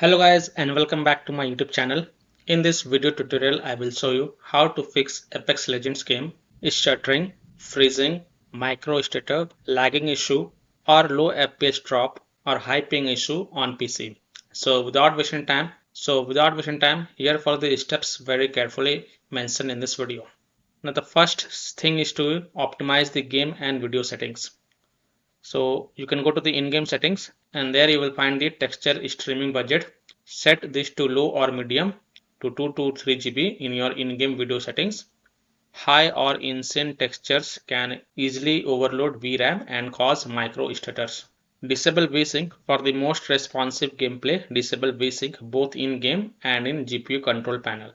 Hello guys and welcome back to my YouTube channel. In this video tutorial I will show you how to fix Apex Legends game stuttering, freezing, micro stutter, lagging issue or low FPS drop or high ping issue on PC. So without wasting time, here for the steps very carefully mentioned in this video. Now the first thing is to optimize the game and video settings. So you can go to the in-game settings and there you will find the texture streaming budget. Set this to low or medium to 2 to 3 GB in your in-game video settings. High or insane textures can easily overload VRAM and cause micro stutters. Disable VSync for the most responsive gameplay. Disable VSync both in-game and in GPU control panel.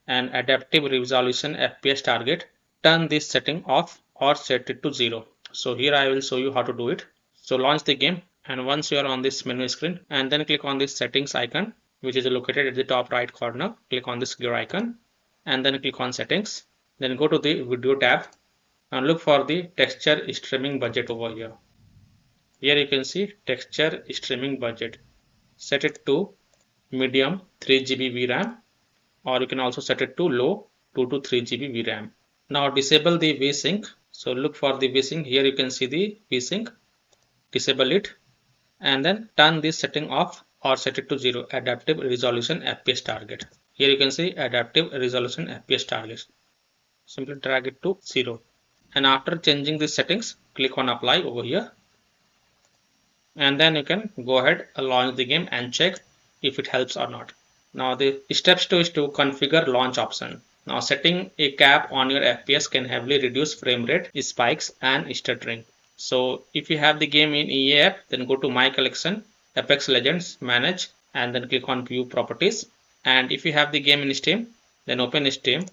And adaptive resolution FPS target. Turn this setting off or set it to 0. So here I will show you how to do it. So launch the game and once you are on this menu screen and then click on this settings icon which is located at the top right corner. Click on this gear icon and then click on settings. Then go to the video tab and look for the texture streaming budget over here. Here you can see texture streaming budget. Set it to medium 3 GB VRAM or you can also set it to low 2 to 3 GB VRAM. Now disable the VSync. So look for the VSync. Here you can see the VSync. Disable it and then turn this setting off or set it to 0. Adaptive resolution FPS target. Here you can see adaptive resolution FPS target. Simply drag it to 0. And after changing these settings, click on apply over here. And then you can go ahead and launch the game and check if it helps or not. Now the steps to is to configure launch option. Now setting a cap on your FPS can heavily reduce frame rate, spikes and stuttering. So if you have the game in EA app, then go to My Collection, Apex Legends, Manage and then click on View Properties. And if you have the game in Steam, then open Steam,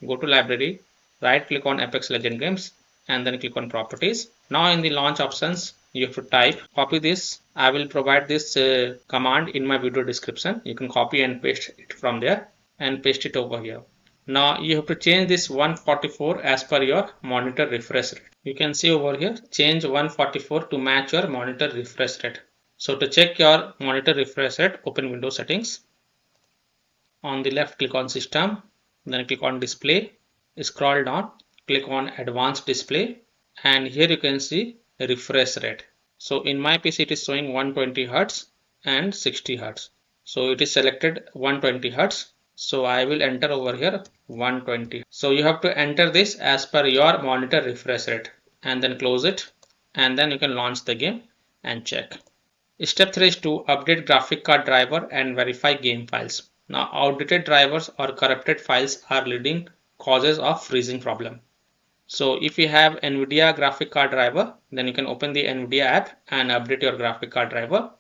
go to Library, right click on Apex Legends Games and then click on Properties. Now in the launch options, you have to type, copy this. I will provide this command in my video description. You can copy and paste it from there and paste it over here. Now you have to change this 144 as per your monitor refresh rate. You can see over here, change 144 to match your monitor refresh rate. So to check your monitor refresh rate, open Windows settings. On the left, click on System, then click on Display. Scroll down, click on Advanced Display, and here you can see refresh rate. So in my PC it is showing 120 Hz and 60 Hz. So it is selected 120 Hz. So I will enter over here 120. So you have to enter this as per your monitor refresh rate and then close it and then you can launch the game and check. Step 3 is to update graphic card driver and verify game files. Now outdated drivers or corrupted files are leading causes of freezing problem. So if you have NVIDIA graphic card driver, then you can open the NVIDIA app and update your graphic card driver.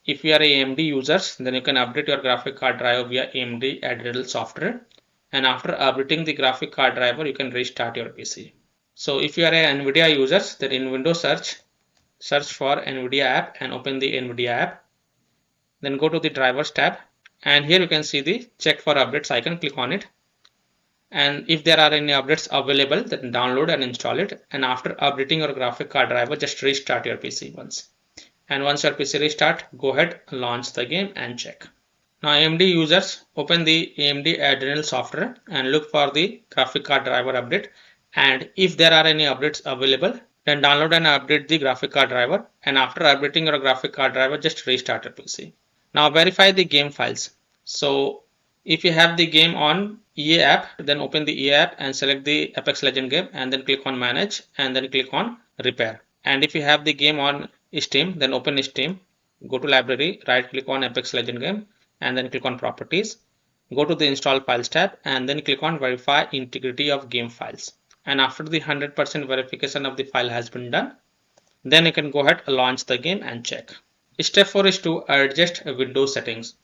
If you are AMD users, then you can update your graphic card driver via AMD Adrenal software. And after updating the graphic card driver, you can restart your PC. So if you are a NVIDIA users, then in Windows search for NVIDIA app and open the NVIDIA app. Then go to the drivers tab and here you can see the check for updates icon. Click on it. And if there are any updates available, then download and install it. And after updating your graphic card driver, just restart your PC once. And once your PC restart, go ahead, launch the game and check. Now AMD users, open the AMD Adrenal software and look for the graphic card driver update. And if there are any updates available, then download and update the graphic card driver. And after updating your graphic card driver, just restart your PC. Now verify the game files. So if you have the game on EA app, then open the EA app and select the Apex Legends game and then click on Manage and then click on Repair. And if you have the game on Steam, then open Steam, go to Library, right click on Apex Legends game and then click on Properties. Go to the Install Files tab and then click on Verify Integrity of Game Files. And after the 100% verification of the file has been done, then you can go ahead, launch the game and check. Step 4 is to adjust Windows settings.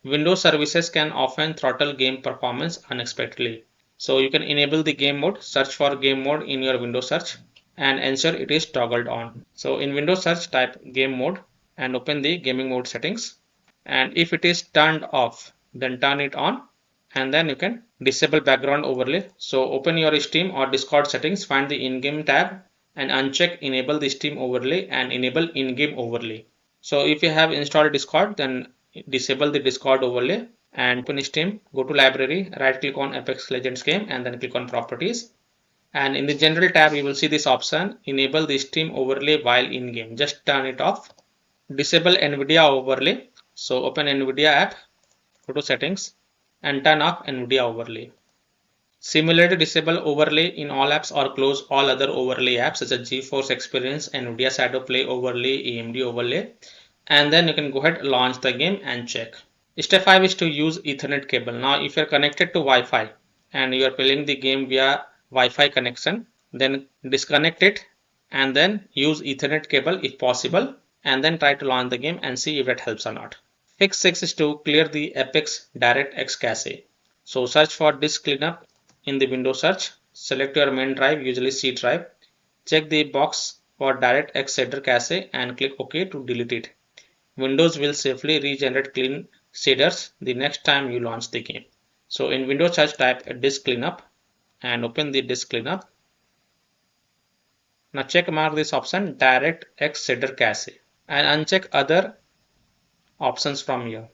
Windows services can often throttle game performance unexpectedly. So you can enable the game mode, search for game mode in your Windows search and ensure it is toggled on. So in Windows search, type game mode and open the gaming mode settings. And if it is turned off, then turn it on and then you can disable background overlay. So open your Steam or Discord settings, find the in-game tab and uncheck enable the Steam overlay and enable in-game overlay. So if you have installed Discord, then disable the Discord overlay and open Steam, go to library, right click on Apex Legends game and then click on properties. And in the general tab, you will see this option, enable the Steam overlay while in game. Just turn it off. Disable NVIDIA overlay. So open NVIDIA app, go to settings and turn off NVIDIA overlay. Similarly, disable overlay in all apps or close all other overlay apps such as GeForce Experience, NVIDIA Shadow Play overlay, AMD overlay, and then you can go ahead, launch the game and check. Step 5 is to use Ethernet cable. Now, if you're connected to Wi-Fi and you're playing the game via Wi-Fi connection, then disconnect it and then use Ethernet cable if possible, and then try to launch the game and see if that helps or not. Fix 6 is to clear the Apex DirectX cache. So search for disk cleanup in the Windows search, select your main drive, usually C drive, check the box for DirectX shader cache and click OK to delete it. Windows will safely regenerate clean shaders the next time you launch the game. So in Windows search, type disk cleanup and open the disk cleanup. Now check mark this option DirectX shader cache and uncheck other options from here.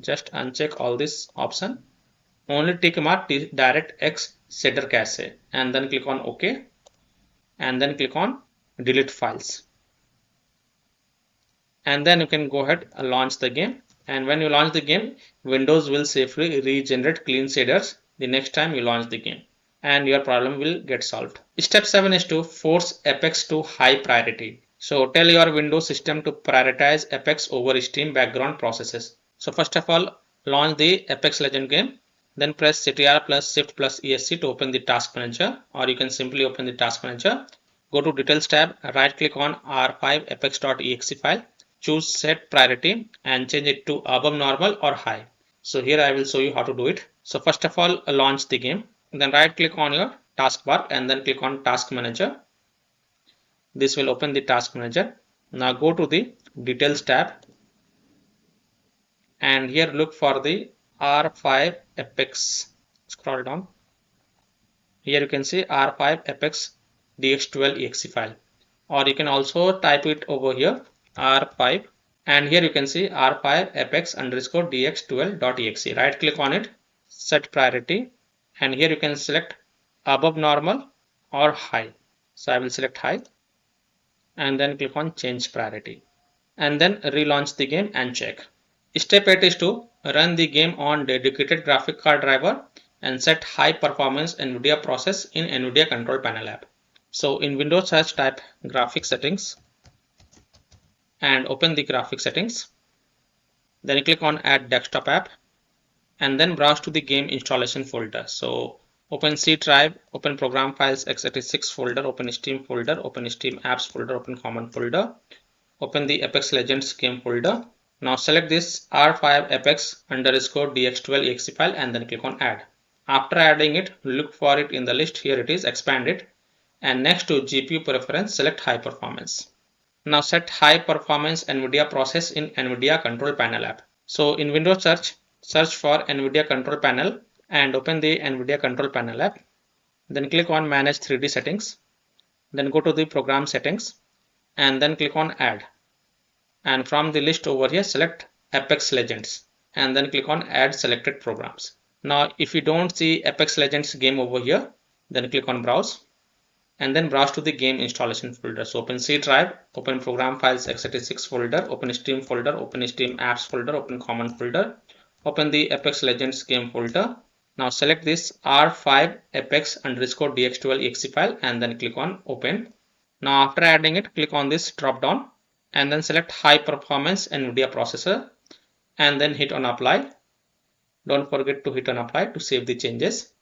Just uncheck all this option. Only tick mark DirectX shader cache and then click on OK and then click on delete files. And then you can go ahead and launch the game. And when you launch the game, Windows will safely regenerate clean shaders the next time you launch the game and your problem will get solved. Step 7 is to force Apex to high priority. So tell your Windows system to prioritize Apex over Steam background processes. So first of all, launch the Apex Legend game. Then press Ctrl plus Shift plus ESC to open the task manager, or you can simply open the task manager. Go to details tab, right click on R5 apex.exe file, choose set priority and change it to above normal or high. So here I will show you how to do it. So first of all, launch the game, then right click on your taskbar and then click on task manager. This will open the task manager. Now go to the details tab and here look for the R5 Apex. Scroll down. Here you can see R5 Apex dx12 exe file, or you can also type it over here R5, and here you can see R5 Apex underscore dx12.exe. Right click on it, set priority, and here you can select above normal or high. So I will select high and then click on change priority and then relaunch the game and check. Step 8 is to run the game on dedicated graphic card driver and set high performance NVIDIA process in NVIDIA control panel app. So in Windows search, type graphic settings and open the graphic settings. Then click on add desktop app and then browse to the game installation folder. So open C drive, open program files x86 folder, open Steam folder, open Steam apps folder, open common folder, open the Apex Legends game folder. Now select this R5 Apex underscore dx12 exe file and then click on add. After adding it, look for it in the list. Here it is, expand it, and next to GPU preference, select high performance. Now set high performance NVIDIA process in NVIDIA control panel app. So in Windows search for NVIDIA control panel and open the NVIDIA control panel app. Then click on manage 3D settings. Then go to the program settings and then click on add. And from the list over here, select Apex Legends and then click on add selected programs. Now if you don't see Apex Legends game over here, then click on browse and then browse to the game installation folder. So open C drive, open program files x86 folder, open Steam folder, open Steam apps folder, open common folder, open the Apex Legends game folder. Now select this R5 Apex underscore dx12 exe file and then click on open. Now after adding it, click on this drop down and then select high performance NVIDIA processor and then hit on apply. Don't forget to hit on apply to save the changes,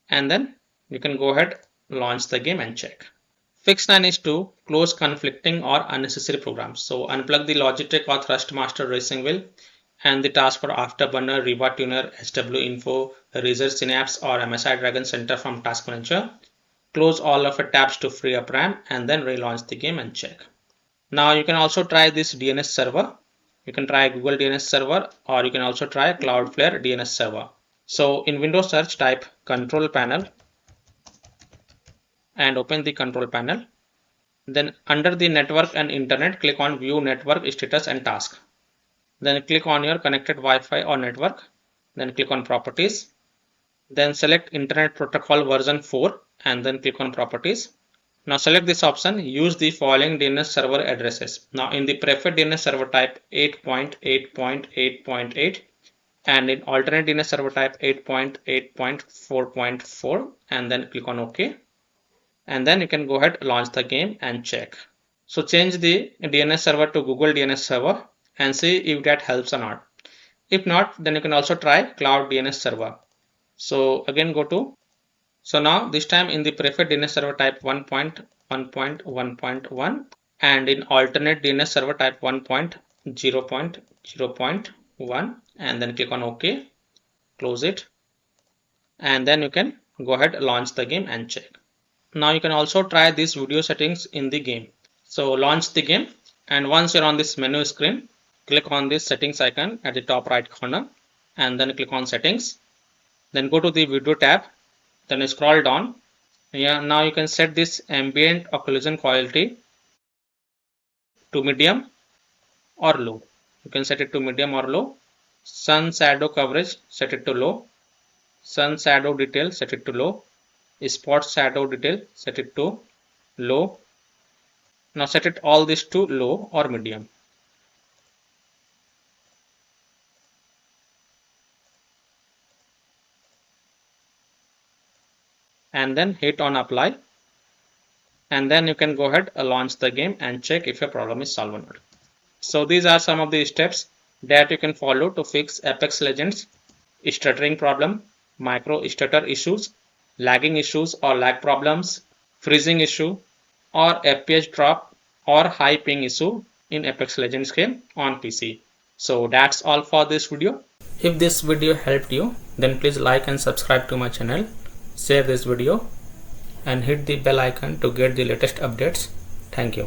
and then you can go ahead, launch the game and check. Fix 9 is to close conflicting or unnecessary programs. So unplug the Logitech or Thrustmaster racing wheel and the taskbar Afterburner, Riva Tuner, SW Info, Razer Synapse or MSI Dragon Center from Task Manager. Close all of the tabs to free up RAM and then relaunch the game and check. Now you can also try this DNS server. You can try Google DNS server or you can also try Cloudflare DNS server. So in Windows search, type control panel and open the control panel. Then under the network and internet, click on view network status and task. Then click on your connected Wi-Fi or network. Then click on properties. Then select Internet Protocol version 4 and then click on properties. Now select this option, use the following DNS server addresses. Now in the preferred DNS server type 8.8.8.8 and in alternate DNS server type 8.8.4.4 and then click on OK. And then you can go ahead, launch the game and check. So change the DNS server to Google DNS server and see if that helps or not. If not, then you can also try Cloud DNS server. So again go to, so now this time in the preferred DNS server type 1.1.1.1 and in alternate DNS server type 1.0.0.1 and then click on OK, close it, and then you can go ahead, launch the game and check. Now you can also try these video settings in the game. So launch the game, and once you're on this menu screen, click on this settings icon at the top right corner and then click on settings. Then go to the video tab, then scroll down. Now you can set this ambient occlusion quality to medium or low. You can set it to medium or low. Sun shadow coverage, set it to low. Sun shadow detail, set it to low. Spot shadow detail, set it to low. Now set it all this to low or medium. And then hit on apply. And then you can go ahead, launch the game and check if your problem is solved or not. So these are some of the steps that you can follow to fix Apex Legends stuttering problem, micro stutter issues, lagging issues or lag problems, freezing issue, or FPS drop or high ping issue in Apex Legends game on PC. So that's all for this video. If this video helped you, then please like and subscribe to my channel, share this video and hit the bell icon to get the latest updates. Thank you.